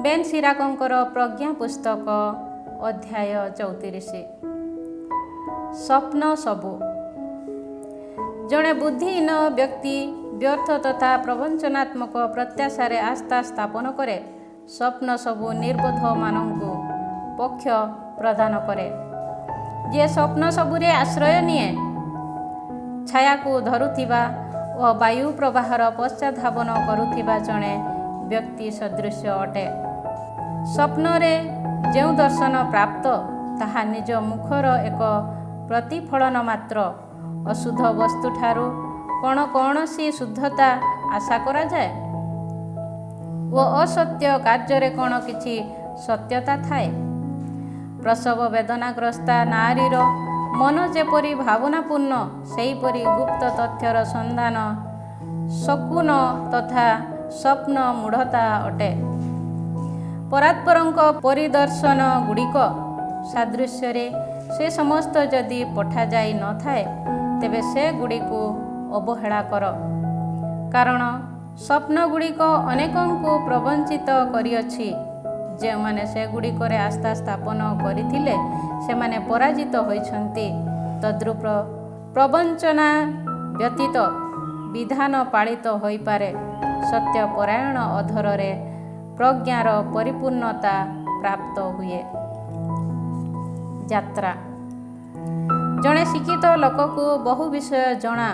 Ben ସିରାକଙ୍କର Pragya ପୁସ୍ତକ ଅଧ୍ୟାୟ 34। ସ୍ୱପ୍ନ ସବୁ। ଜଣେ ବୁଦ୍ଧିହୀନ ବ୍ୟକ୍ତି ବ୍ୟର୍ଥ ତଥା ପ୍ରବଞ୍ଚନାତ୍ମକ ପ୍ରତ୍ୟାଶାରେ ଆସ୍ଥା ସ୍ଥାପନ କରେ। ସ୍ୱପ୍ନ ସବୁ ନିର୍ବୋଧମାନଙ୍କୁ ପକ୍ଷ ପ୍ରଦାନ କରେ। ଯିଏ ସ୍ୱପ୍ନ ସବୁରେ ଆଶ୍ରୟ ନିଏ, ଛାୟାକୁ ଧରୁଥିବା ଓ ବାୟୁ ପ୍ରବାହର ପଶ୍ଚାଧାବନ କରୁଥିବା ଜଣେ ବ୍ୟକ୍ତି ସଦୃଶ ଅଟେ। ସ୍ୱପ୍ନରେ ଯେଉଁ ଦର୍ଶନ ପ୍ରାପ୍ତ, ତାହା ନିଜ ମୁଖର ଏକ ପ୍ରତିଫଳନ ମାତ୍ର। ଅଶୁଦ୍ଧ ବସ୍ତୁଠାରୁ କ'ଣ କୌଣସି ଶୁଦ୍ଧତା ଆଶା କରାଯାଏ ଓ ଅସତ୍ୟ କାର୍ଯ୍ୟରେ କ'ଣ କିଛି ସତ୍ୟତା ଥାଏ? ପ୍ରସବ ବେଦନାଗ୍ରସ୍ତା ନାରୀର ମନ ଯେପରି ଭାବନାପୂର୍ଣ୍ଣ, ସେହିପରି ଗୁପ୍ତ ତଥ୍ୟର ସନ୍ଧାନ ଶକୁନ ତଥା ସ୍ୱପ୍ନ ମୂଢ଼ତା ଅଟେ। ପରାତ୍ପରଙ୍କ ପରିଦର୍ଶନ ଗୁଡ଼ିକ ସାଦୃଶ୍ୟରେ ସେ ସମସ୍ତ ଯଦି ପଠାଯାଇ ନଥାଏ, ତେବେ ସେଗୁଡ଼ିକୁ ଅବହେଳା କର। କାରଣ ସ୍ୱପ୍ନଗୁଡ଼ିକ ଅନେକଙ୍କୁ ପ୍ରବଞ୍ଚିତ କରିଅଛି। ଯେଉଁମାନେ ସେଗୁଡ଼ିକରେ ଆସ୍ଥା ସ୍ଥାପନ କରିଥିଲେ, ସେମାନେ ପରାଜିତ ହୋଇଛନ୍ତି। ତଦ୍ରୂପ ପ୍ରବଞ୍ଚନା ବ୍ୟତୀତ ବିଧାନ ପାଳିତ ହୋଇପାରେ। ସତ୍ୟପରାୟଣ ଅଧରରେ ପ୍ରଜ୍ଞାର ପରିପୂର୍ଣ୍ଣତା ପ୍ରାପ୍ତ ହୁଏ। ଯାତ୍ରା। ଜଣେ ଶିକ୍ଷିତ ଲୋକକୁ ବହୁ ବିଷୟ ଜଣା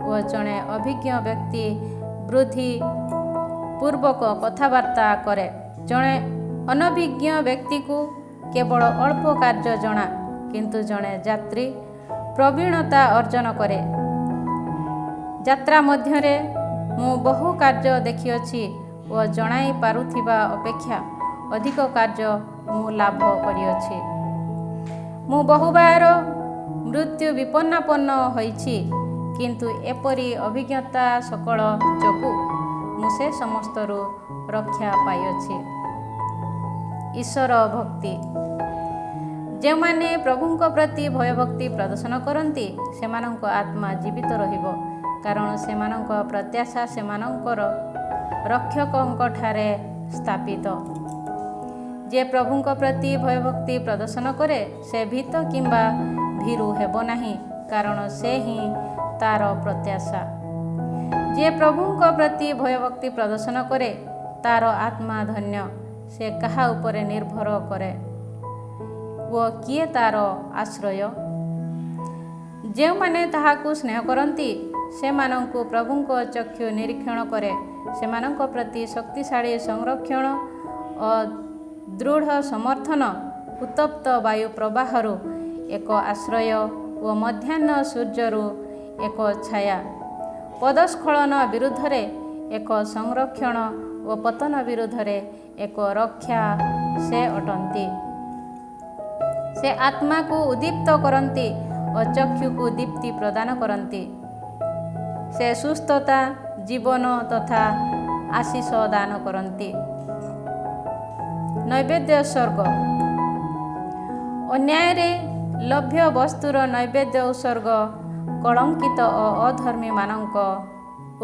ଓ ଜଣେ ଅଭିଜ୍ଞ ବ୍ୟକ୍ତି ବୃଦ୍ଧି ପୂର୍ବକ କଥାବାର୍ତ୍ତା କରେ। ଜଣେ ଅନଭିଜ୍ଞ ବ୍ୟକ୍ତିକୁ କେବଳ ଅଳ୍ପ କାର୍ଯ୍ୟ ଜଣା, କିନ୍ତୁ ଜଣେ ଯାତ୍ରୀ ପ୍ରବୀଣତା ଅର୍ଜନ କରେ। ଯାତ୍ରା ମଧ୍ୟରେ ମୁଁ ବହୁ କାର୍ଯ୍ୟ ଦେଖିଅଛି ଓ ଜଣାଇ ପାରୁଥିବା ଅପେକ୍ଷା ଅଧିକ କାର୍ଯ୍ୟ ମୁଁ ଲାଭ କରିଅଛି। ମୁଁ ବହୁବାର ମୃତ୍ୟୁ ବିପନ୍ନାପନ୍ନ ହୋଇଛି, କିନ୍ତୁ ଏପରି ଅଭିଜ୍ଞତା ସକଳ ଯୋଗୁଁ ମୁଁ ସେ ସମସ୍ତରୁ ରକ୍ଷା ପାଇଅଛି। ଈଶ୍ୱର ଭକ୍ତି। ଯେଉଁମାନେ ପ୍ରଭୁଙ୍କ ପ୍ରତି ଭୟଭକ୍ତି ପ୍ରଦର୍ଶନ କରନ୍ତି, ସେମାନଙ୍କ ଆତ୍ମା ଜୀବିତ ରହିବ, କାରଣ ସେମାନଙ୍କ ପ୍ରତ୍ୟାଶା ସେମାନଙ୍କର ରକ୍ଷକଙ୍କଠାରେ ସ୍ଥାପିତ। ଯିଏ ପ୍ରଭୁଙ୍କ ପ୍ରତି ଭୟଭକ୍ତି ପ୍ରଦର୍ଶନ କରେ, ସେ ଭୀତ କିମ୍ବା ଭୀରୁ ହେବ ନାହିଁ, କାରଣ ସେ ହିଁ ତା'ର ପ୍ରତ୍ୟାଶା। ଯିଏ ପ୍ରଭୁଙ୍କ ପ୍ରତି ଭୟଭକ୍ତି ପ୍ରଦର୍ଶନ କରେ, ତା'ର ଆତ୍ମା ଧନ୍ୟ। ସେ କାହା ଉପରେ ନିର୍ଭର କରେ ଓ କିଏ ତା'ର ଆଶ୍ରୟ? ଯେଉଁମାନେ ତାହାକୁ ସ୍ନେହ କରନ୍ତି, ସେମାନଙ୍କୁ ପ୍ରଭୁଙ୍କ ଚକ୍ଷୁ ନିରୀକ୍ଷଣ କରେ। ସେମାନଙ୍କ ପ୍ରତି ଶକ୍ତିଶାଳୀ ସଂରକ୍ଷଣ ଓ ଦୃଢ଼ ସମର୍ଥନ, ଉତ୍ତପ୍ତ ବାୟୁ ପ୍ରବାହରୁ ଏକ ଆଶ୍ରୟ ଓ ମଧ୍ୟାହ୍ନ ସୂର୍ଯ୍ୟରୁ ଏକ ଛାୟା, ପଦସ୍ଖଳନ ବିରୁଦ୍ଧରେ ଏକ ସଂରକ୍ଷଣ ଓ ପତନ ବିରୁଦ୍ଧରେ ଏକ ରକ୍ଷା ସେ ଅଟନ୍ତି। ସେ ଆତ୍ମାକୁ ଉଦ୍ଦୀପ୍ତ କରନ୍ତି ଓ ଚକ୍ଷୁକୁ ଦୀପ୍ତି ପ୍ରଦାନ କରନ୍ତି। ସେ ସୁସ୍ଥତା, ଜୀବନ ତଥା ଆଶୀଷ ଦାନ କରନ୍ତି। ନୈବେଦ୍ୟ ଉତ୍ସର୍ଗ। ଅନ୍ୟାୟରେ ଲଭ୍ୟ ବସ୍ତୁର ନୈବେଦ୍ୟ ଉତ୍ସର୍ଗ କଳଙ୍କିତ ଓ ଅଧର୍ମୀମାନଙ୍କ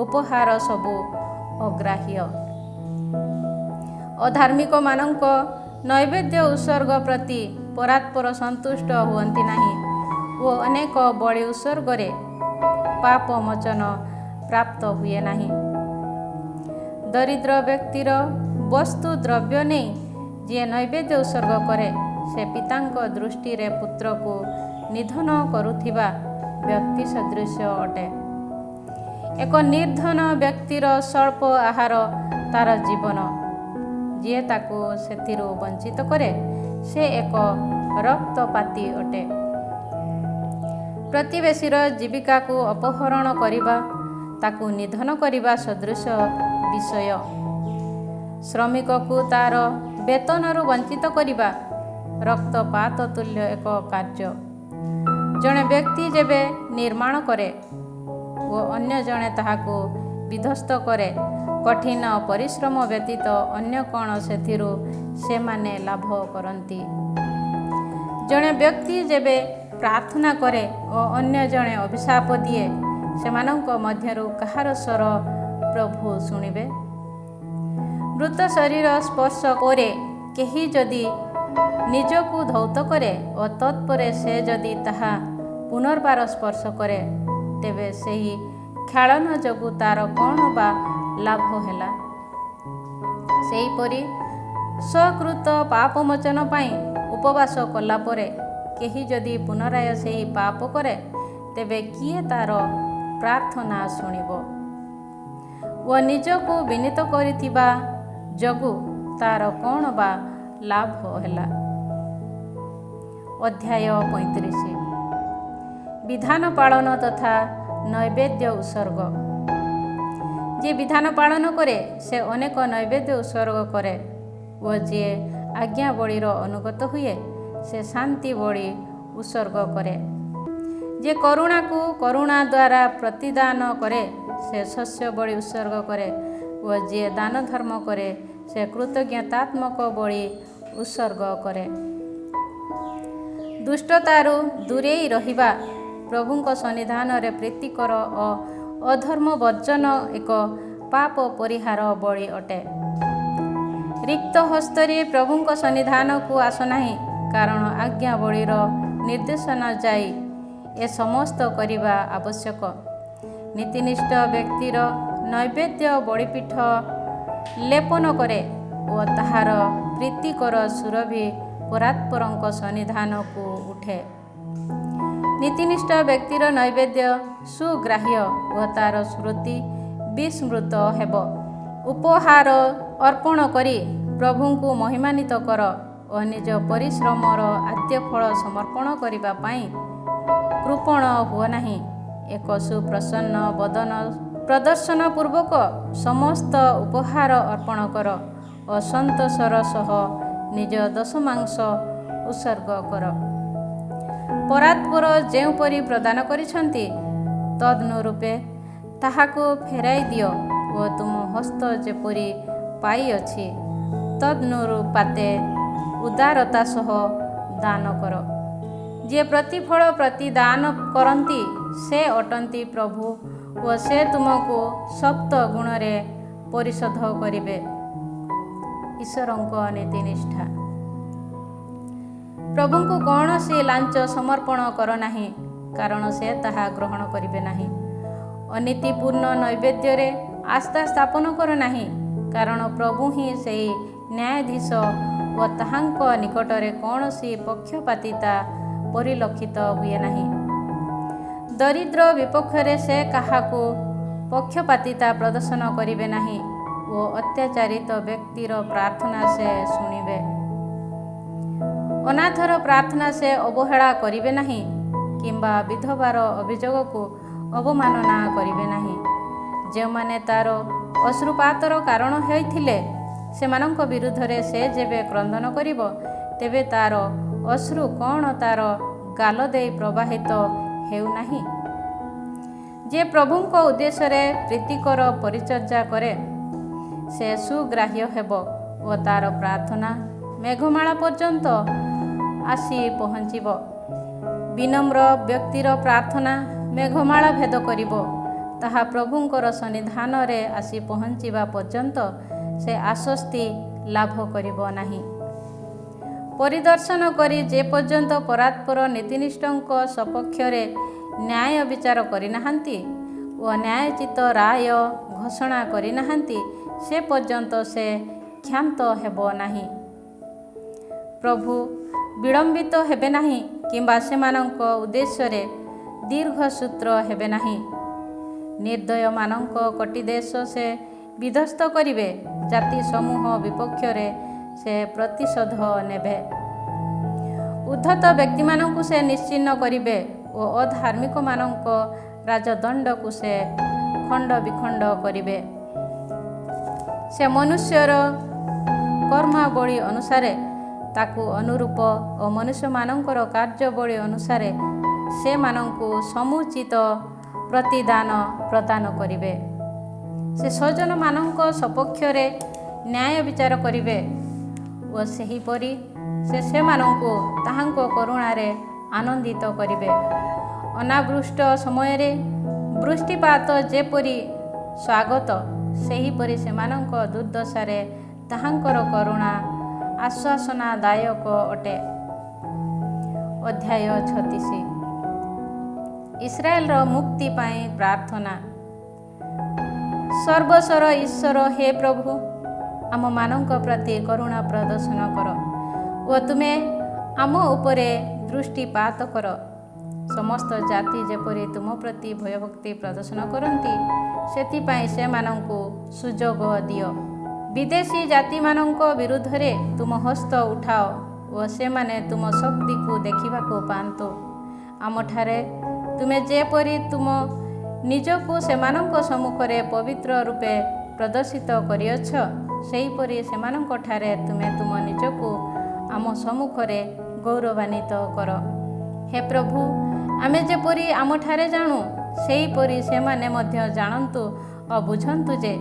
ଉପହାର ସବୁ ଅଗ୍ରାହ୍ୟ। ଅଧାର୍ମିକମାନଙ୍କ ନୈବେଦ୍ୟ ଉତ୍ସର୍ଗ ପ୍ରତି ପରାତ୍ପର ସନ୍ତୁଷ୍ଟ ହୁଅନ୍ତି ନାହିଁ ଓ ଅନେକ ବଳି ଉତ୍ସର୍ଗରେ ପାପ ମୋଚନ ପ୍ରାପ୍ତ ହୁଏ ନାହିଁ। ଦରିଦ୍ର ବ୍ୟକ୍ତିର ବସ୍ତୁ ଦ୍ରବ୍ୟ ନେଇ ଯିଏ ନୈବେଦ୍ୟ ଉତ୍ସର୍ଗ କରେ, ସେ ପିତାଙ୍କ ଦୃଷ୍ଟିରେ ପୁତ୍ରକୁ ନିଧନ କରୁଥିବା ବ୍ୟକ୍ତି ସଦୃଶ ଅଟେ। ଏକ ନିର୍ଧନ ବ୍ୟକ୍ତିର ସ୍ୱଳ୍ପ ଆହାର ତା'ର ଜୀବନ। ଯିଏ ତାକୁ ସେଥିରୁ ବଞ୍ଚିତ କରେ, ସେ ଏକ ରକ୍ତପାତୀ ଅଟେ। ପ୍ରତିବେଶୀର ଜୀବିକାକୁ ଅପହରଣ କରିବା ତାକୁ ନିଧନ କରିବା ସଦୃଶ ବିଷୟ। ଶ୍ରମିକକୁ ତା'ର ବେତନରୁ ବଞ୍ଚିତ କରିବା ରକ୍ତପାତ ତୁଲ୍ୟ ଏକ କାର୍ଯ୍ୟ। ଜଣେ ବ୍ୟକ୍ତି ଯେବେ ନିର୍ମାଣ କରେ ଓ ଅନ୍ୟ ଜଣେ ତାହାକୁ ବିଧ୍ୱସ୍ତ କରେ, କଠିନ ପରିଶ୍ରମ ବ୍ୟତୀତ ଅନ୍ୟ କ'ଣ ସେଥିରୁ ସେମାନେ ଲାଭ କରନ୍ତି? ଜଣେ ବ୍ୟକ୍ତି ଯେବେ ପ୍ରାର୍ଥନା କରେ ଓ ଅନ୍ୟ ଜଣେ ଅଭିଶାପ ଦିଏ, ସେମାନଙ୍କ ମଧ୍ୟରୁ କାହାର ସ୍ୱର ପ୍ରଭୁ ଶୁଣିବେ? ମୃତ ଶରୀର ସ୍ପର୍ଶ ପରେ କେହି ଯଦି ନିଜକୁ ଧୌତ କରେ ଓ ତତ୍ପରେ ସେ ଯଦି ତାହା ପୁନର୍ବାର ସ୍ପର୍ଶ କରେ, ତେବେ ସେହି କ୍ଷାଳନ ଯୋଗୁଁ ତାର କ'ଣ ବା ଲାଭ ହେଲା? ସେହିପରି ସ୍ୱକୃତ ପାପମୋଚନ ପାଇଁ ଉପବାସ କଲା ପରେ କେହି ଯଦି ପୁନରାୟ ସେହି ପାପ କରେ, ତେବେ କିଏ ତାର ପ୍ରାର୍ଥନା ଶୁଣିବ? ଓ ନିଜକୁ ବିନୀତ କରିଥିବା ଯୋଗୁଁ ତାର କ'ଣ ବା ଲାଭ ହେଲା? ଅଧ୍ୟାୟ 35 ବିଧାନ ପାଳନ ତଥା ନୈବେଦ୍ୟ ଉତ୍ସର୍ଗ। ଯିଏ ବିଧାନ ପାଳନ କରେ ସେ ଅନେକ ନୈବେଦ୍ୟ ଉତ୍ସର୍ଗ କରେ ଓ ଯିଏ ଆଜ୍ଞାବଳୀର ଅନୁଗତ ହୁଏ ସେ ଶାନ୍ତି ବଳି ଉତ୍ସର୍ଗ କରେ। ଯିଏ କରୁଣାକୁ କରୁଣା ଦ୍ୱାରା ପ୍ରତିଦାନ କରେ ସେ ଶସ୍ୟ ବଳି ଉତ୍ସର୍ଗ କରେ ଓ ଯିଏ ଦାନ ଧର୍ମ କରେ ସେ କୃତଜ୍ଞତାତ୍ମକ ବଳି ଉତ୍ସର୍ଗ କରେ। ଦୁଷ୍ଟତାରୁ ଦୂରେଇ ରହିବା ପ୍ରଭୁଙ୍କ ସନ୍ନିଧାନରେ ପ୍ରୀତିକର ଓ ଅଧର୍ମ ବର୍ଜନ ଏକ ପାପ ପରିହାର ବଳି ଅଟେ। ରିକ୍ତ ହସ୍ତରେ ପ୍ରଭୁଙ୍କ ସନ୍ନିଧାନକୁ ଆସ ନାହିଁ, କାରଣ ଆଜ୍ଞାବଳୀର ନିର୍ଦ୍ଦେଶନା ଯାଇ ଏ ସମସ୍ତ କରିବା ଆବଶ୍ୟକ। ନୀତିନିଷ୍ଠ ବ୍ୟକ୍ତିର ନୈବେଦ୍ୟ ବଳିପୀଠ ଲେପନ କରେ ଓ ତାହାର ପ୍ରୀତିକର ସୁରଭି ପରାତ୍ପରଙ୍କ ସନ୍ନିଧାନକୁ ଉଠେ। ନୀତିନିଷ୍ଠ ବ୍ୟକ୍ତିର ନୈବେଦ୍ୟ ସୁଗ୍ରାହ୍ୟ ଓ ତାର ସ୍ମୃତି ବିସ୍ମୃତ ହେବ। ଉପହାର ଅର୍ପଣ କରି ପ୍ରଭୁଙ୍କୁ ମହିମାନ୍ୱିତ କର ଓ ନିଜ ପରିଶ୍ରମର ଆଦ୍ୟ ଫଳ ସମର୍ପଣ କରିବା ପାଇଁ କୃପଣ ହୁଅ ନାହିଁ। ଏକ ସୁପ୍ରସନ୍ନ ବଦନ ପ୍ରଦର୍ଶନ ପୂର୍ବକ ସମସ୍ତ ଉପହାର ଅର୍ପଣ କର ଓ ସନ୍ତୋଷର ସହ ନିଜ ଦଶମାଂଶ ଉତ୍ସର୍ଗ କର। ପରାତ୍ପର ଯେଉଁପରି ପ୍ରଦାନ କରିଛନ୍ତି ତଦନୁରୂପେ ତାହାକୁ ଫେରାଇ ଦିଅ ଓ ତୁମ ହସ୍ତ ଯେପରି ପାଇଅଛି ତଦନୁରୂପାତେ ଉଦାରତା ସହ ଦାନ କର। ଯିଏ ପ୍ରତିଫଳ ପ୍ରତିଦାନ କରନ୍ତି ସେ ଅଟନ୍ତି ପ୍ରଭୁ ଓ ସେ ତୁମକୁ ସପ୍ତ ଗୁଣରେ ପରିଶୋଧ କରିବେ। ଈଶ୍ୱରଙ୍କ ନୀତିନିଷ୍ଠା। ପ୍ରଭୁଙ୍କୁ କୌଣସି ଲାଞ୍ଚ ସମର୍ପଣ କର ନାହିଁ, କାରଣ ସେ ତାହା ଗ୍ରହଣ କରିବେ ନାହିଁ। ଅନୀତିପୂର୍ଣ୍ଣ ନୈବେଦ୍ୟରେ ଆସ୍ଥା ସ୍ଥାପନ କର ନାହିଁ, କାରଣ ପ୍ରଭୁ ହିଁ ସେହି ନ୍ୟାୟାଧୀଶ ଓ ତାହାଙ୍କ ନିକଟରେ କୌଣସି ପକ୍ଷପାତିତା ପରିଲକ୍ଷିତ ହୁଏ ନାହିଁ। ଦରିଦ୍ର ବିପକ୍ଷରେ ସେ କାହାକୁ ପକ୍ଷପାତିତା ପ୍ରଦର୍ଶନ କରିବେ ନାହିଁ ଓ ଅତ୍ୟାଚାରିତ ବ୍ୟକ୍ତିର ପ୍ରାର୍ଥନା ସେ ଶୁଣିବେ। ଅନାଥର ପ୍ରାର୍ଥନା ସେ ଅବହେଳା କରିବେ ନାହିଁ କିମ୍ବା ବିଧବାର ଅଭିଯୋଗକୁ ଅବମାନନା କରିବେ ନାହିଁ। ଯେଉଁମାନେ ତାର ଅଶ୍ରୁପାତର କାରଣ ହୋଇଥିଲେ ସେମାନଙ୍କ ବିରୁଦ୍ଧରେ ସେ ଯେବେ କ୍ରନ୍ଦନ କରିବ, ତେବେ ତାର ଅଶ୍ରୁ କ'ଣ ତାର ଗାଲ ଦେଇ ପ୍ରବାହିତ ହେଉନାହିଁ? ଯିଏ ପ୍ରଭୁଙ୍କ ଉଦ୍ଦେଶ୍ୟରେ ପ୍ରୀତିକର ପରିଚର୍ଯା କରେ ସେ ସୁଗ୍ରାହ୍ୟ ହେବ ଓ ତାର ପ୍ରାର୍ଥନା ମେଘମାଳା ପର୍ଯ୍ୟନ୍ତ ଆସି ପହଞ୍ଚିବ। ବିନମ୍ର ବ୍ୟକ୍ତିର ପ୍ରାର୍ଥନା ମେଘମାଳା ଭେଦ କରିବ, ତାହା ପ୍ରଭୁଙ୍କର ସନ୍ନିଧାନରେ ଆସି ପହଞ୍ଚିବା ପର୍ଯ୍ୟନ୍ତ ସେ ଆଶ୍ୱସ୍ତି ଲାଭ କରିବ ନାହିଁ। ପରିଦର୍ଶନ କରି ଯେ ପର୍ଯ୍ୟନ୍ତ ପରାତ୍ପର ନୀତିନିଷ୍ଠଙ୍କ ସପକ୍ଷରେ ନ୍ୟାୟ ବିଚାର କରିନାହାନ୍ତି ଓ ନ୍ୟାୟୋଚିତ ରାୟ ଘୋଷଣା କରିନାହାନ୍ତି, ସେ ପର୍ଯ୍ୟନ୍ତ ସେ କ୍ଷାନ୍ତ ହେବ ନାହିଁ। ପ୍ରଭୁ ବିଳମ୍ବିତ ହେବେ ନାହିଁ କିମ୍ବା ସେମାନଙ୍କ ଉଦ୍ଦେଶ୍ୟରେ ଦୀର୍ଘସୂତ୍ର ହେବେ ନାହିଁ। ନିର୍ଦ୍ଦୟମାନଙ୍କ କଟିଦେଶ ସେ ବିଧ୍ୱସ୍ତ କରିବେ, ଜାତି ସମୂହ ବିପକ୍ଷରେ ସେ ପ୍ରତିଶୋଧ ନେବେ। ଉଦ୍ଧତ ବ୍ୟକ୍ତିମାନଙ୍କୁ ସେ ନିଶ୍ଚିହ୍ନ କରିବେ ଓ ଅଧାର୍ମିକମାନଙ୍କ ରାଜଦଣ୍ଡକୁ ସେ ଖଣ୍ଡ ବିଖଣ୍ଡ କରିବେ। ସେ ମନୁଷ୍ୟର କର୍ମାବଳୀ ଅନୁସାରେ ତାକୁ ଅନୁରୂପ ଓ ମନୁଷ୍ୟମାନଙ୍କର କାର୍ଯ୍ୟବଳୀ ଅନୁସାରେ ସେମାନଙ୍କୁ ସମୁଚିତ ପ୍ରତିଦାନ ପ୍ରଦାନ କରିବେ। ସେ ସଜ୍ଜନମାନଙ୍କ ସପକ୍ଷରେ ନ୍ୟାୟ ବିଚାର କରିବେ ଓ ସେହିପରି ସେ ସେମାନଙ୍କୁ ତାହାଙ୍କ କରୁଣାରେ ଆନନ୍ଦିତ କରିବେ। ଅନାବୃଷ୍ଟ ସମୟରେ ବୃଷ୍ଟିପାତ ଯେପରି ସ୍ୱାଗତ, ସେହିପରି ସେମାନଙ୍କ ଦୁର୍ଦ୍ଦଶାରେ ତାହାଙ୍କର କରୁଣା ଆଶ୍ୱାସନାଦାୟକ ଅଟେ। ଅଧ୍ୟାୟ 36 ଇସ୍ରାଏଲର ମୁକ୍ତି ପାଇଁ ପ୍ରାର୍ଥନା। ସର୍ବସ୍ୱର ଈଶ୍ୱର, ହେ ପ୍ରଭୁ, ଆମମାନଙ୍କ ପ୍ରତି କରୁଣା ପ୍ରଦର୍ଶନ କର ଓ ତୁମେ ଆମ ଉପରେ ଦୃଷ୍ଟିପାତ କର। ସମସ୍ତ ଜାତି ଯେପରି ତୁମ ପ୍ରତି ଭୟଭକ୍ତି ପ୍ରଦର୍ଶନ କରନ୍ତି, ସେଥିପାଇଁ ସେମାନଙ୍କୁ ସୁଯୋଗ ଦିଅ। ବିଦେଶୀ ଜାତିମାନଙ୍କ ବିରୁଦ୍ଧରେ ତୁମ ହସ୍ତ ଉଠାଅ ଓ ସେମାନେ ତୁମ ଶକ୍ତିକୁ ଦେଖିବାକୁ ପାଆନ୍ତୁ। ଆମଠାରେ ତୁମେ ଯେପରି ତୁମ ନିଜକୁ ସେମାନଙ୍କ ସମ୍ମୁଖରେ ପବିତ୍ର ରୂପେ ପ୍ରଦର୍ଶିତ କରିଅଛ, ସେହିପରି ସେମାନଙ୍କଠାରେ ତୁମେ ତୁମ ନିଜକୁ ଆମ ସମ୍ମୁଖରେ ଗୌରବାନ୍ୱିତ କର। ହେ ପ୍ରଭୁ, ଆମେ ଯେପରି ଆମଠାରେ ଜାଣୁ, ସେହିପରି ସେମାନେ ମଧ୍ୟ ଜାଣନ୍ତୁ ଓ ବୁଝନ୍ତୁ ଯେ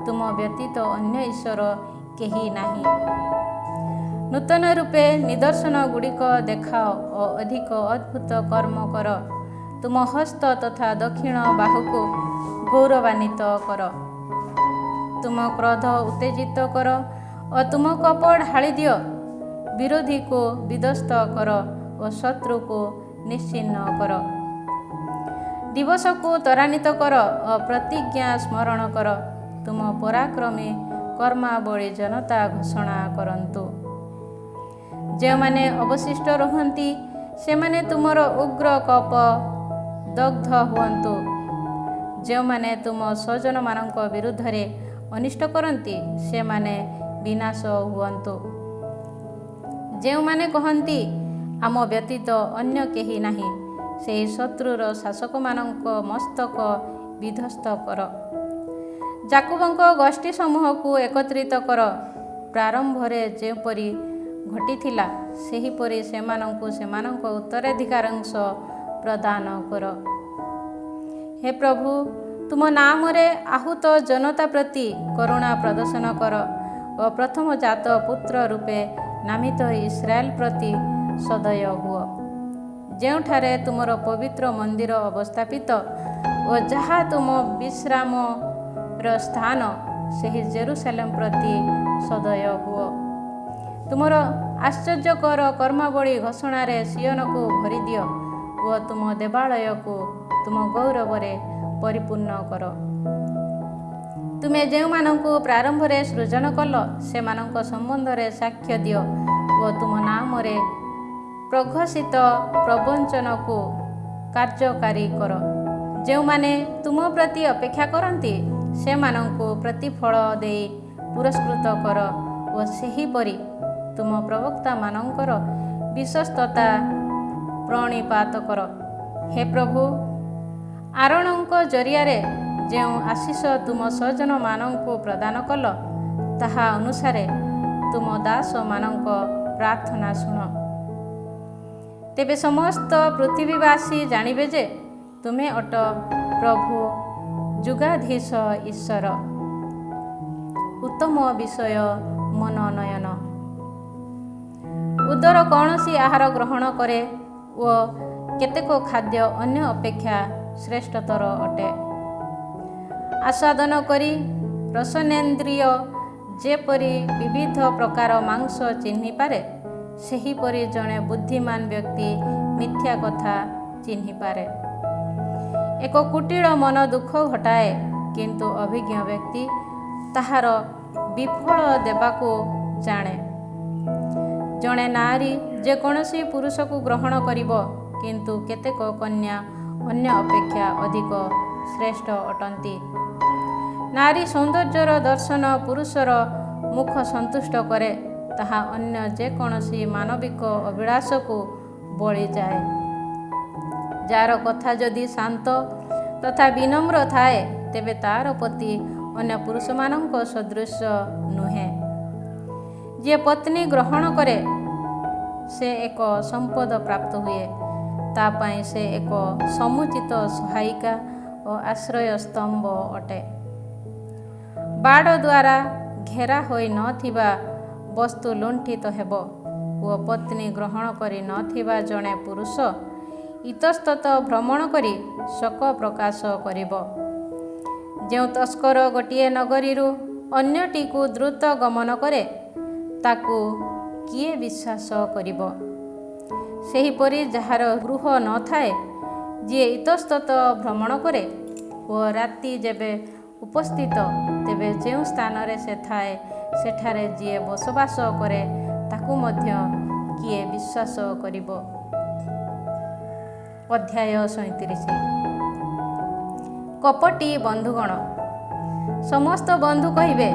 ତୁମ ବ୍ୟତୀତ ଅନ୍ୟ ଈଶ୍ୱର କେହି ନାହିଁ। ନୂତନ ରୂପେ ନିଦର୍ଶନ ଗୁଡ଼ିକ ଦେଖାଅ ଓ ଅଧିକ ଅଦ୍ଭୁତ କର୍ମ କର। ତୁମ ହସ୍ତ ତଥା ଦକ୍ଷିଣ ବାହୁକୁ ଗୌରବାନ୍ୱିତ କର। ତୁମ କ୍ରୋଧ ଉତ୍ତେଜିତ କର ଓ ତୁମ କୋପ ଢାଳି ଦିଅ। ବିରୋଧୀକୁ ବିଧ୍ୱସ୍ତ କର ଓ ଶତ୍ରୁକୁ ନିଶ୍ଚିହ୍ନ କର। ଦିବସକୁ ତ୍ୱରାନ୍ୱିତ କର ଓ ପ୍ରତିଜ୍ଞା ସ୍ମରଣ କର। ତୁମ ପରାକ୍ରମୀ କର୍ମାବଳୀ ଜନତା ଘୋଷଣା କରନ୍ତୁ। ଯେଉଁମାନେ ଅବଶିଷ୍ଟ ରୁହନ୍ତି, ସେମାନେ ତୁମର ଉଗ୍ର କୋପ ଦଗ୍ଧ ହୁଅନ୍ତୁ। ଯେଉଁମାନେ ତୁମ ସ୍ୱଜନମାନଙ୍କ ବିରୁଦ୍ଧରେ ଅନିଷ୍ଟ କରନ୍ତି, ସେମାନେ ବିନାଶ ହୁଅନ୍ତୁ। ଯେଉଁମାନେ କହନ୍ତି, ଆମ ବ୍ୟତୀତ ଅନ୍ୟ କେହି ନାହିଁ, ସେହି ଶତ୍ରୁର ଶାସକମାନଙ୍କ ମସ୍ତକ ବିଧ୍ୱସ୍ତ କର। ଯାକୁବଙ୍କ ଗୋଷ୍ଠୀ ସମୂହକୁ ଏକତ୍ରିତ କର। ପ୍ରାରମ୍ଭରେ ଯେପରି ଘଟିଥିଲା, ସେହିପରି ସେମାନଙ୍କୁ ସେମାନଙ୍କ ଉତ୍ତରାଧିକାରାଂଶ ପ୍ରଦାନ କର। ହେ ପ୍ରଭୁ, ତୁମ ନାମରେ ଆହୁତ ଜନତା ପ୍ରତି କରୁଣା ପ୍ରଦର୍ଶନ କର ଓ ପ୍ରଥମଜାତ ପୁତ୍ର ରୂପେ ନାମିତ ଇସ୍ରାଏଲ ପ୍ରତି ସଦୟ ହୁଅ। ଯେଉଁଠାରେ ତୁମର ପବିତ୍ର ମନ୍ଦିର ଅବସ୍ଥାପିତ ଓ ଯାହା ତୁମ ବିଶ୍ରାମର ସ୍ଥାନ, ସେହି ଜେରୁସାଲେମ ପ୍ରତି ସଦୟ ହୁଅ। ତୁମର ଆଶ୍ଚର୍ଯ୍ୟକର କର୍ମାବଳୀ ଘୋଷଣାରେ ସିୟନକୁ ଭରିଦିଅ ଓ ତୁମ ଦେବାଳୟକୁ ତୁମ ଗୌରବରେ ପରିପୂର୍ଣ୍ଣ କର। ତୁମେ ଯେଉଁମାନଙ୍କୁ ପ୍ରାରମ୍ଭରେ ସୃଜନ କଲ, ସେମାନଙ୍କ ସମ୍ବନ୍ଧରେ ସାକ୍ଷ୍ୟ ଦିଅ ଓ ତୁମ ନାମରେ ପ୍ରଘୋଷିତ ପ୍ରବଚନକୁ କାର୍ଯ୍ୟକାରୀ କର। ଯେଉଁମାନେ ତୁମ ପ୍ରତି ଅପେକ୍ଷା କରନ୍ତି, ସେମାନଙ୍କୁ ପ୍ରତିଫଳ ଦେଇ ପୁରସ୍କୃତ କର ଓ ସେହିପରି ତୁମ ପ୍ରବକ୍ତାମାନଙ୍କର ବିଶ୍ୱସ୍ତତା ପ୍ରଣିପାତ କର। ହେ ପ୍ରଭୁ, ଆରୋନଙ୍କ ଜରିଆରେ ଯେଉଁ ଆଶୀଷ ତୁମ ସ୍ୱଜନମାନଙ୍କୁ ପ୍ରଦାନ କଲ, ତାହା ଅନୁସାରେ ତୁମ ଦାସମାନଙ୍କ ପ୍ରାର୍ଥନା ଶୁଣ। ତେବେ ସମସ୍ତ ପୃଥିବୀବାସୀ ଜାଣିବେ ଯେ ତୁମେ ଅଟ ପ୍ରଭୁ, ଯୁଗାଧୀଶ ଈଶ୍ୱର। ଉତ୍ତମ ବିଷୟ ମନୋନୟନ। ଉଦର କୌଣସି ଆହାର ଗ୍ରହଣ କରେ ଓ କେତେକ ଖାଦ୍ୟ ଅନ୍ୟ ଅପେକ୍ଷା ଶ୍ରେଷ୍ଠତର ଅଟେ। ଆସ୍ୱାଦନ କରି ରସନେନ୍ଦ୍ରିୟ ଯେପରି ବିବିଧ ପ୍ରକାର ମାଂସ ଚିହ୍ନିପାରେ, ସେହିପରି ଜଣେ ବୁଦ୍ଧିମାନ ବ୍ୟକ୍ତି ମିଥ୍ୟା କଥା ଚିହ୍ନିପାରେ। ଏକ କୁଟିଳ ମନ ଦୁଃଖ ଘଟାଏ, କିନ୍ତୁ ଅଭିଜ୍ଞ ବ୍ୟକ୍ତି ତାହାର ବିଫଳ ଦେବାକୁ ଜାଣେ। ଜଣେ ନାରୀ ଯେକୌଣସି ପୁରୁଷକୁ ଗ୍ରହଣ କରିବ, କିନ୍ତୁ କେତେକ କନ୍ୟା ଅନ୍ୟ ଅପେକ୍ଷା ଅଧିକ ଶ୍ରେଷ୍ଠ ଅଟନ୍ତି। ନାରୀ ସୌନ୍ଦର୍ଯ୍ୟର ଦର୍ଶନ ପୁରୁଷର ମୁଖ ସନ୍ତୁଷ୍ଟ କରେ, ତାହା ଅନ୍ୟ ଯେକୌଣସି ମାନବିକ ଅଭିଳାଷକୁ ବଳିଯାଏ। ଯାହାର କଥା ଯଦି ଶାନ୍ତ ତଥା ବିନମ୍ର ଥାଏ, ତେବେ ତାର ପତି ଅନ୍ୟ ପୁରୁଷମାନଙ୍କ ସଦୃଶ ନୁହେଁ। ଯିଏ ପତ୍ନୀ ଗ୍ରହଣ କରେ, ସେ ଏକ ସମ୍ପଦ ପ୍ରାପ୍ତ ହୁଏ। ତା ପାଇଁ ସେ ଏକ ସମୁଚିତ ସହାୟିକା ଓ ଆଶ୍ରୟସ୍ତମ୍ଭ ଅଟେ। ବାଡ଼ ଦ୍ୱାରା ଘେରା ହୋଇ ନଥିବା ବସ୍ତୁ ଲୁଣ୍ଠିତ ହେବ ଓ ପତ୍ନୀ ଗ୍ରହଣ କରି ନଥିବା ଜଣେ ପୁରୁଷ ଇତସ୍ତତଃ ଭ୍ରମଣ କରି ଶୋକ ପ୍ରକାଶ କରିବ। ଯେଉଁ ତସ୍କର ଗୋଟିଏ ନଗରୀରୁ ଅନ୍ୟଟିକୁ ଦ୍ରୁତ ଗମନ କରେ ତାକୁ କିଏ ବିଶ୍ୱାସ କରିବ? ସେହିପରି ଯାହାର ଗୃହ ନଥାଏ, ଯିଏ ଇତସ୍ତତ ଭ୍ରମଣ କରେ ଓ ରାତି ଯେବେ ଉପସ୍ଥିତ, ତେବେ ଯେଉଁ ସ୍ଥାନରେ ସେ ଥାଏ ସେଠାରେ ଯିଏ ବସବାସ କରେ ତାକୁ ମଧ୍ୟ କିଏ ବିଶ୍ୱାସ କରିବ? ଅଧ୍ୟାୟ 37। କପଟୀ ବନ୍ଧୁଗଣ। ସମସ୍ତ ବନ୍ଧୁ କହିବେ,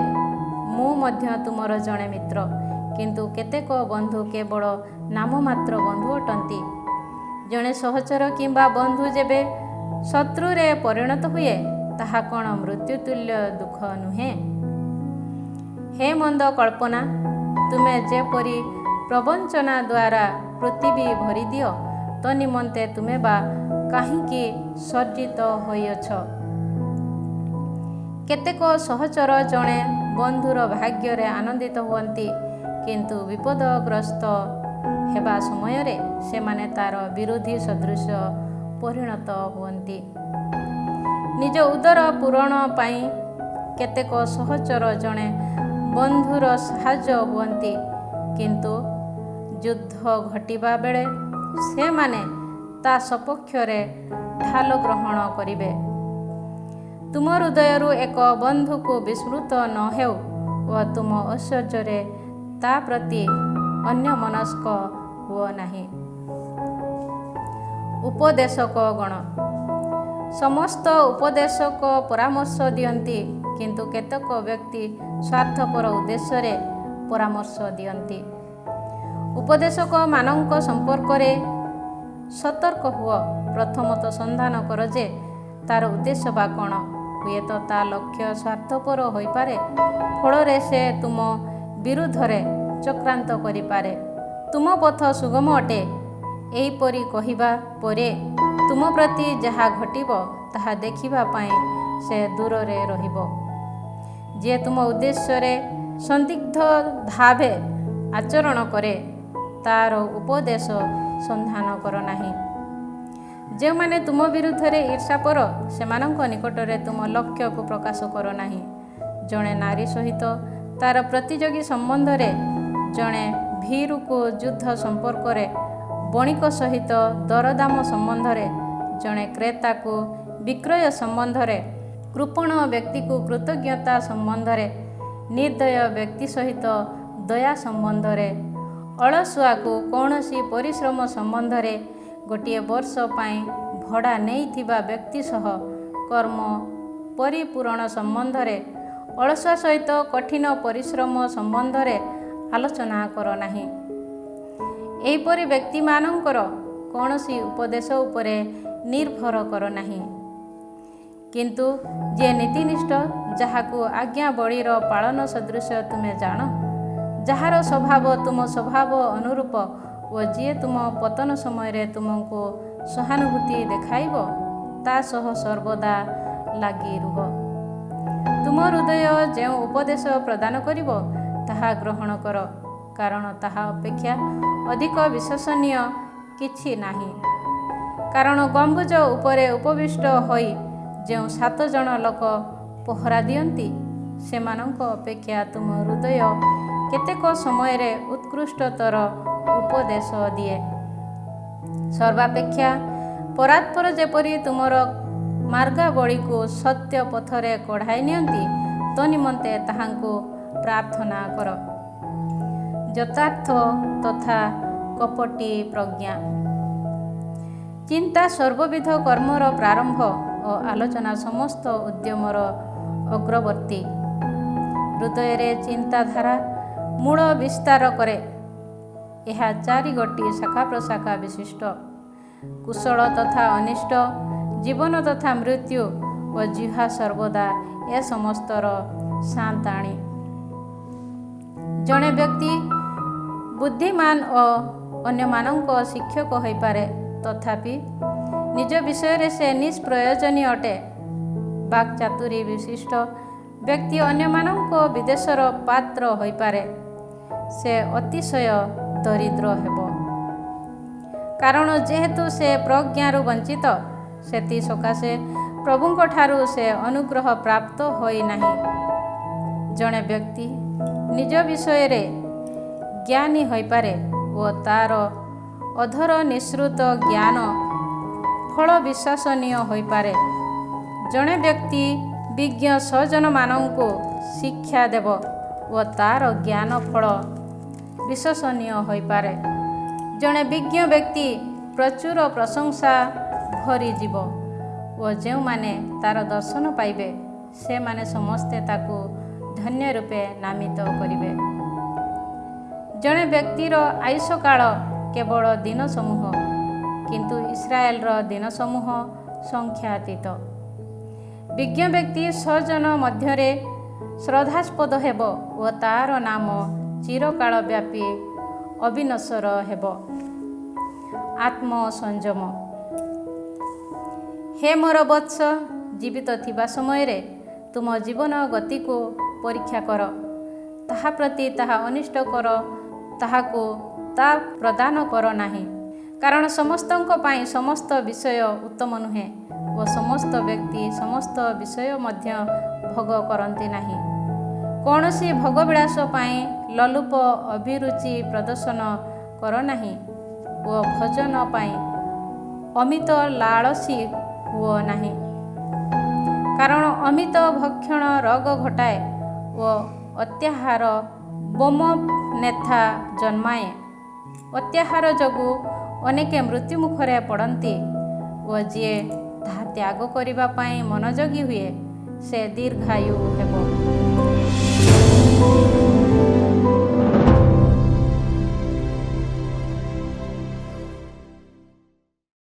ମୁଁ ମଧ୍ୟ ତୁମର ଜଣେ ମିତ୍ର। କିନ୍ତୁ କେତେକ ବନ୍ଧୁ କେବଳ ନାମମାତ୍ର ବନ୍ଧୁ ଅଟନ୍ତି। ଜଣେ ସହଚର କିମ୍ବା ବନ୍ଧୁ ଯେବେ ଶତ୍ରୁରେ ପରିଣତ ହୁଏ, ତାହା କ'ଣ ମୃତ୍ୟୁତୁଲ୍ୟ ଦୁଃଖ ନୁହେଁ? ହେ ମନ୍ଦ କଳ୍ପନା, ତୁମେ ଯେପରି ପ୍ରବଞ୍ଚନା ଦ୍ୱାରା ପୃଥିବୀ ଭରିଦିଅ, ତନ୍ନିମନ୍ତେ ତୁମେ ବା କାହିଁକି ସଜ୍ଜିତ ହୋଇଅଛ? କେତେକ ସହଚର ଜଣେ ବନ୍ଧୁର ଭାଗ୍ୟରେ ଆନନ୍ଦିତ ହୁଅନ୍ତି, କିନ୍ତୁ ବିପଦଗ୍ରସ୍ତ ହେବା ସମୟରେ ସେମାନେ ତା'ର ବିରୋଧୀ ସଦୃଶ ପରିଣତ ହୁଅନ୍ତି। ନିଜ ଉଦର ପୂରଣ ପାଇଁ କେତେକ ସହଚର ଜଣେ ବନ୍ଧୁର ସାହାଯ୍ୟ ହୁଅନ୍ତି, କିନ୍ତୁ ଯୁଦ୍ଧ ଘଟିବା ବେଳେ ସେମାନେ ତା ସପକ୍ଷରେ ଢାଲ ଗ୍ରହଣ କରିବେ। ତୁମ ହୃଦୟରୁ ଏକ ବନ୍ଧୁକୁ ବିସ୍ମୃତ ନ ହେଉ ଓ ତୁମ ଐଶ୍ୱର୍ଯ୍ୟରେ ତା ପ୍ରତି ଅନ୍ୟମନସ୍କ ହୁଅ ନାହିଁ। ଉପଦେଶକଗଣ। ସମସ୍ତ ଉପଦେଶକ ପରାମର୍ଶ ଦିଅନ୍ତି, କିନ୍ତୁ କେତେକ ବ୍ୟକ୍ତି ସ୍ୱାର୍ଥପର ଉଦ୍ଦେଶ୍ୟରେ ପରାମର୍ଶ ଦିଅନ୍ତି। ଉପଦେଶକମାନଙ୍କ ସମ୍ପର୍କରେ ସତର୍କ ହୁଅ। ପ୍ରଥମତଃ ସନ୍ଧାନ କର ଯେ ତା'ର ଉଦ୍ଦେଶ୍ୟ ବା କ'ଣ। ହୁଏତ ତା ଲକ୍ଷ୍ୟ ସ୍ୱାର୍ଥପର ହୋଇପାରେ, ଫଳରେ ସେ ତୁମ ବିରୁଦ୍ଧରେ ଚକ୍ରାନ୍ତ କରିପାରେ। ତୁମ ପଥ ସୁଗମ ଅଟେ, ଏହିପରି କହିବା ପରେ ତୁମ ପ୍ରତି ଯାହା ଘଟିବ ତାହା ଦେଖିବା ପାଇଁ ସେ ଦୂରରେ ରହିବ। ଯିଏ ତୁମ ଉଦ୍ଦେଶ୍ୟରେ ସନ୍ଦିଗ୍ଧ ଭାବେ ଆଚରଣ କରେ, ତା'ର ଉପଦେଶ ସନ୍ଧାନ କର ନାହିଁ। ଯେଉଁମାନେ ତୁମ ବିରୁଦ୍ଧରେ ଈର୍ଷାପର, ସେମାନଙ୍କ ନିକଟରେ ତୁମ ଲକ୍ଷ୍ୟକୁ ପ୍ରକାଶ କର ନାହିଁ। ଜଣେ ନାରୀ ସହିତ ତା'ର ପ୍ରତିଯୋଗୀ ସମ୍ବନ୍ଧରେ, ଜଣେ ଭୀରୁକୁ ଯୁଦ୍ଧ ସମ୍ପର୍କରେ, ବଣିକ ସହିତ ଦରଦାମ ସମ୍ବନ୍ଧରେ, ଜଣେ କ୍ରେତାକୁ ବିକ୍ରୟ ସମ୍ବନ୍ଧରେ, କୃପଣ ବ୍ୟକ୍ତିକୁ କୃତଜ୍ଞତା ସମ୍ବନ୍ଧରେ, ନିର୍ଦ୍ଦୟ ବ୍ୟକ୍ତି ସହିତ ଦୟା ସମ୍ବନ୍ଧରେ, ଅଳସୁଆକୁ କୌଣସି ପରିଶ୍ରମ ସମ୍ବନ୍ଧରେ, ଗୋଟିଏ ବର୍ଷ ପାଇଁ ଭଡ଼ା ନେଇଥିବା ବ୍ୟକ୍ତି ସହ କର୍ମ ପରିପୂରଣ ସମ୍ବନ୍ଧରେ, ଅଳସୁଆ ସହିତ କଠିନ ପରିଶ୍ରମ ସମ୍ବନ୍ଧରେ ଆଲୋଚନା କର ନାହିଁ। ଏହିପରି ବ୍ୟକ୍ତିମାନଙ୍କର କୌଣସି ଉପଦେଶ ଉପରେ ନିର୍ଭର କର ନାହିଁ। କିନ୍ତୁ ଯିଏ ନୀତିନିଷ୍ଠ, ଯାହାକୁ ଆଜ୍ଞାବଳୀର ପାଳନ ସଦୃଶ ତୁମେ ଜାଣ, ଯାହାର ସ୍ୱଭାବ ତୁମ ସ୍ୱଭାବ ଅନୁରୂପ ଓ ଯିଏ ତୁମ ପତନ ସମୟରେ ତୁମକୁ ସହାନୁଭୂତି ଦେଖାଇବ, ତା ସହ ସର୍ବଦା ଲାଗି ରୁହ। ତୁମ ହୃଦୟ ଯେଉଁ ଉପଦେଶ ପ୍ରଦାନ କରିବ, ତାହା ଗ୍ରହଣ କର, କାରଣ ତାହା ଅପେକ୍ଷା ଅଧିକ ବିଶ୍ୱସନୀୟ କିଛି ନାହିଁ। କାରଣ ଗମ୍ବୁଜ ଉପରେ ଉପବିଷ୍ଟ ହୋଇ ଯେଉଁ 7 ଜଣ ଲୋକ ପହରା ଦିଅନ୍ତି, ସେମାନଙ୍କ ଅପେକ୍ଷା ତୁମ ହୃଦୟ କେତେକ ସମୟରେ ଉତ୍କୃଷ୍ଟତର ଉପଦେଶ ଦିଏ। ସର୍ବାପେକ୍ଷା ପରାତ୍ପର ଯେପରି ତୁମର ମାର୍ଗାବଳୀକୁ ସତ୍ୟ ପଥରେ କଢ଼ାଇ ନିଅନ୍ତି, ତନ୍ନିମନ୍ତେ ତାହାଙ୍କୁ ପ୍ରାର୍ଥନା କର। ଯଥାର୍ଥ ତଥା କପଟୀ ପ୍ରଜ୍ଞା। ଚିନ୍ତା ସର୍ବବିଧ କର୍ମର ପ୍ରାରମ୍ଭ ଓ ଆଲୋଚନା ସମସ୍ତ ଉଦ୍ୟମର ଅଗ୍ରବର୍ତ୍ତୀ। ହୃଦୟରେ ଚିନ୍ତାଧାରା ମୂଳ ବିସ୍ତାର କରେ। ଏହା 4 ଗୋଟି ଶାଖା ପ୍ରଶାଖା ବିଶିଷ୍ଟ। କୁଶଳ ତଥା ଅନିଷ୍ଟ, ଜୀବନ ତଥା ମୃତ୍ୟୁ ଓ ଜିହ୍ୱା ସର୍ବଦା ଏ ସମସ୍ତର ସାନ୍ତାଣୀ। ଜଣେ ବ୍ୟକ୍ତି ବୁଦ୍ଧିମାନ ଓ ଅନ୍ୟମାନଙ୍କ ଶିକ୍ଷକ ହୋଇପାରେ, ତଥାପି ନିଜ ବିଷୟରେ ସେ ନିଷ୍ପ୍ରୟୋଜନୀୟ ଅଟେ। ବାକ୍ଚାତୁରୀ ବିଶିଷ୍ଟ ବ୍ୟକ୍ତି ଅନ୍ୟମାନଙ୍କ ବିଦ୍ୱେଷର ପାତ୍ର ହୋଇପାରେ, ସେ ଅତିଶୟ ଦରିଦ୍ର ହେବ। କାରଣ ଯେହେତୁ ସେ ପ୍ରଜ୍ଞାରୁ ବଞ୍ଚିତ, ସେଥି ସକାଶେ ପ୍ରଭୁଙ୍କଠାରୁ ସେ ଅନୁଗ୍ରହ ପ୍ରାପ୍ତ ହୋଇନାହିଁ। ଜଣେ ବ୍ୟକ୍ତି ନିଜ ବିଷୟରେ ଜ୍ଞାନୀ ହୋଇପାରେ ଓ ତା'ର ଅଧର ନିଃସୃତ ଜ୍ଞାନ ଫଳ ବିଶ୍ୱାସନୀୟ ହୋଇପାରେ। ଜଣେ ବ୍ୟକ୍ତି ବିଜ୍ଞ ସଜ୍ଜନମାନଙ୍କୁ ଶିକ୍ଷା ଦେବ ଓ ତା'ର ଜ୍ଞାନ ଫଳ ବିଶ୍ୱସନୀୟ ହୋଇପାରେ। ଜଣେ ବିଜ୍ଞ ବ୍ୟକ୍ତି ପ୍ରଚୁର ପ୍ରଶଂସା ଭରିଯିବ ଓ ଯେଉଁମାନେ ତା'ର ଦର୍ଶନ ପାଇବେ ସେମାନେ ସମସ୍ତେ ତାକୁ ଧନ୍ୟ ରୂପେ ନାମିତ କରିବେ। ଜଣେ ବ୍ୟକ୍ତିର ଆୟୁଷ କାଳ କେବଳ ଦିନ ସମୂହ, କିନ୍ତୁ ଇସ୍ରାଏଲର ଦିନ ସମୂହ ସଂଖ୍ୟାତୀତ। ବିଜ୍ଞ ବ୍ୟକ୍ତି ସଜ୍ଜନ ମଧ୍ୟରେ ଶ୍ରଦ୍ଧାସ୍ପଦ ହେବ ଓ ତା'ର ନାମ ଚିରକାଳ ବ୍ୟାପୀ ଅବିନଶ୍ୱର ହେବ। ଆତ୍ମସଂଯମ। ହେ ମୋର ବତ୍ସ, ଜୀବିତ ଥିବା ସମୟରେ ତୁମ ଜୀବନ ଗତିକୁ ପରୀକ୍ଷା କର, ତାହା ପ୍ରତି ତାହା ଅନିଷ୍ଟ କର, ତାହାକୁ ତା ପ୍ରଦାନ କର ନାହିଁ। କାରଣ ସମସ୍ତଙ୍କ ପାଇଁ ସମସ୍ତ ବିଷୟ ଉତ୍ତମ ନୁହେଁ ଓ ସମସ୍ତ ବ୍ୟକ୍ତି ସମସ୍ତ ବିଷୟ ମଧ୍ୟ ଭୋଗ କରନ୍ତି ନାହିଁ। କୌଣସି ଭୋଗବିଳାସ ପାଇଁ ଲୋଲୁପ ଅଭିରୁଚି ପ୍ରଦର୍ଶନ କର ନାହିଁ ଓ ଭୋଜନ ପାଇଁ ଅମିତ ଲାଳସୀ ହୁଅ ନାହିଁ। କାରଣ ଅମିତ ଭକ୍ଷଣ ରୋଗ ଘଟାଏ ଓ ଅତ୍ୟାହାର ବୋମନେଥା ଜନ୍ମାଏ। ଅତ୍ୟାହାର ଯୋଗୁଁ ଅନେକେ ମୃତ୍ୟୁ ମୁଖରେ ପଡ଼ନ୍ତି ଓ ଯିଏ ତାହା ତ୍ୟାଗ କରିବା ପାଇଁ ମନୋଯୋଗୀ ହୁଏ ସେ ଦୀର୍ଘାୟୁ ହେବ।